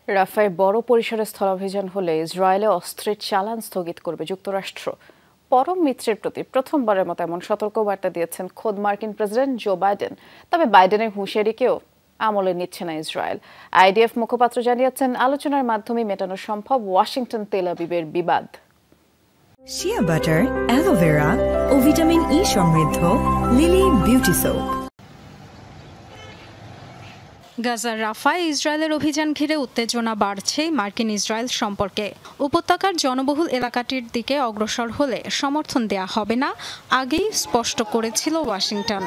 রাফায় বড় পরিসরে স্থলাভিযান হলে ইসরায়েলে অস্ত্রের চালান স্থগিত করবে যুক্তরাষ্ট্র। পরম মিত্রের প্রতি প্রথমবারের মতো এমন সতর্কবার্তা দিয়েছেন খোদ মার্কিন প্রেসিডেন্ট জো বাইডেন। তবে বাইডেনের হুঁশিয়ারিকেও আমলে নিচ্ছে না ইসরায়েল। আইডিএফ মুখপাত্র জানিয়েছেন, আলোচনার মাধ্যমে মেটানো সম্ভব ওয়াশিংটন তেল আবিবের বিবাদ। শিয়া বাটার, অ্যালোভেরা ও ভিটামিন ই সমৃদ্ধ লিলি বিউটি সোপ। গাজার রাফায় ইসরায়েলের অভিযান ঘিরে উত্তেজনা বাড়ছে মার্কিন ইসরায়েল সম্পর্কে। উপত্যকার জনবহুল এলাকাটির দিকে অগ্রসর হলে সমর্থন দেয়া হবে না, আগেই স্পষ্ট করেছিল ওয়াশিংটন।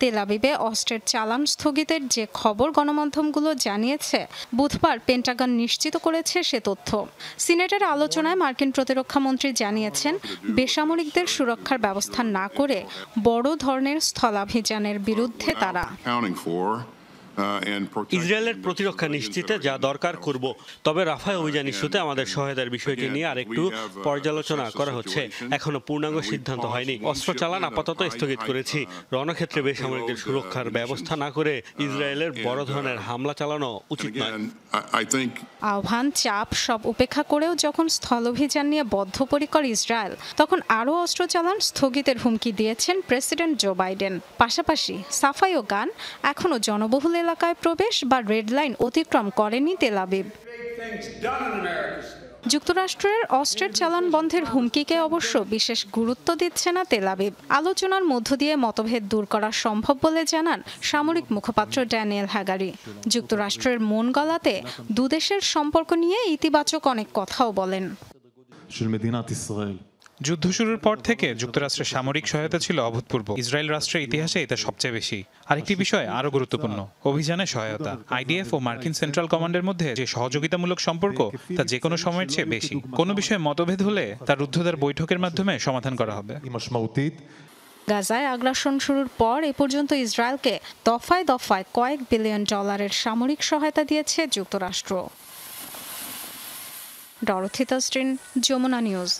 তেল আবিবে অস্ত্রের চালান স্থগিতের যে খবর গণমাধ্যমগুলো জানিয়েছে, বুধবার পেন্টাগন নিশ্চিত করেছে সে তথ্য। সিনেটের আলোচনায় মার্কিন প্রতিরক্ষামন্ত্রী জানিয়েছেন, বেসামরিকদের সুরক্ষার ব্যবস্থা না করে বড় ধরনের স্থলাভিযানের বিরুদ্ধে তারা। ইসরায়েলের প্রতিরক্ষা নিশ্চিতে যা দরকার করব, তবে রাফায় অভিযান ইস্যুতে আমাদের সহায়তার বিষয়টি নিয়ে আরেকটু পর্যালোচনা করা হচ্ছে। এখনো পূর্ণাঙ্গ সিদ্ধান্ত হয়নি। অস্ত্র চালান আপাতত স্থগিত করেছি। রণক্ষেত্রে বেসামরিকদের সুরক্ষার ব্যবস্থা না করে ইসরায়েলের বড় ধরনের হামলা চালানো উচিত নয়। আহ্বান, চাপ সব উপেক্ষা করেও যখন স্থলাভিযান নিয়ে বদ্ধপরিকর ইসরায়েল, তখন আরও অস্ত্র চালান স্থগিতের হুমকি দিয়েছেন প্রেসিডেন্ট জো বাইডেন। পাশাপাশি সাফাই ও গান এখনও জনবহুল এলাকায় প্রবেশ বা রেড লাইন অতিক্রম করেনি তেল আবিব। যুক্তরাষ্ট্রের অস্ত্রের চালান বন্ধের হুমকিকে অবশ্য বিশেষ গুরুত্ব দিচ্ছে না তেল আবিব। আলোচনার মধ্য দিয়ে মতভেদ দূর করা সম্ভব বলে জানান সামরিক মুখপাত্র ড্যানিয়েল হ্যাগারি। যুক্তরাষ্ট্রের মন গলাতে দুদেশের সম্পর্ক নিয়ে ইতিবাচক অনেক কথাও বলেন। যুদ্ধ শুরুর পর থেকে যুক্তরাষ্ট্রের সামরিক সহায়তা ছিল অভূতপূর্ব। ইসরায়েল রাষ্ট্রের ইতিহাসে এটা সবচেয়ে বেশি। আরেকটি বিষয় আরও গুরুত্বপূর্ণ, অভিযানের সহায়তা। আইডিএফ ও মার্কিন সেন্ট্রাল কমান্ডের মধ্যে যে সহযোগিতামূলক সম্পর্ক, তা যে কোনো সময়ের চেয়ে বেশি। কোনো বিষয়ে মতভেদ হলে তা রুদ্ধদ্বার বৈঠকের মাধ্যমে সমাধান করা হবে। গাজায় আগ্রাসন শুরুর পর এ পর্যন্ত ইসরায়েলকে দফায় দফায় কয়েক বিলিয়ন ডলারের সামরিক সহায়তা দিয়েছে যুক্তরাষ্ট্র। Dorothy Tasrin, Jamuna news.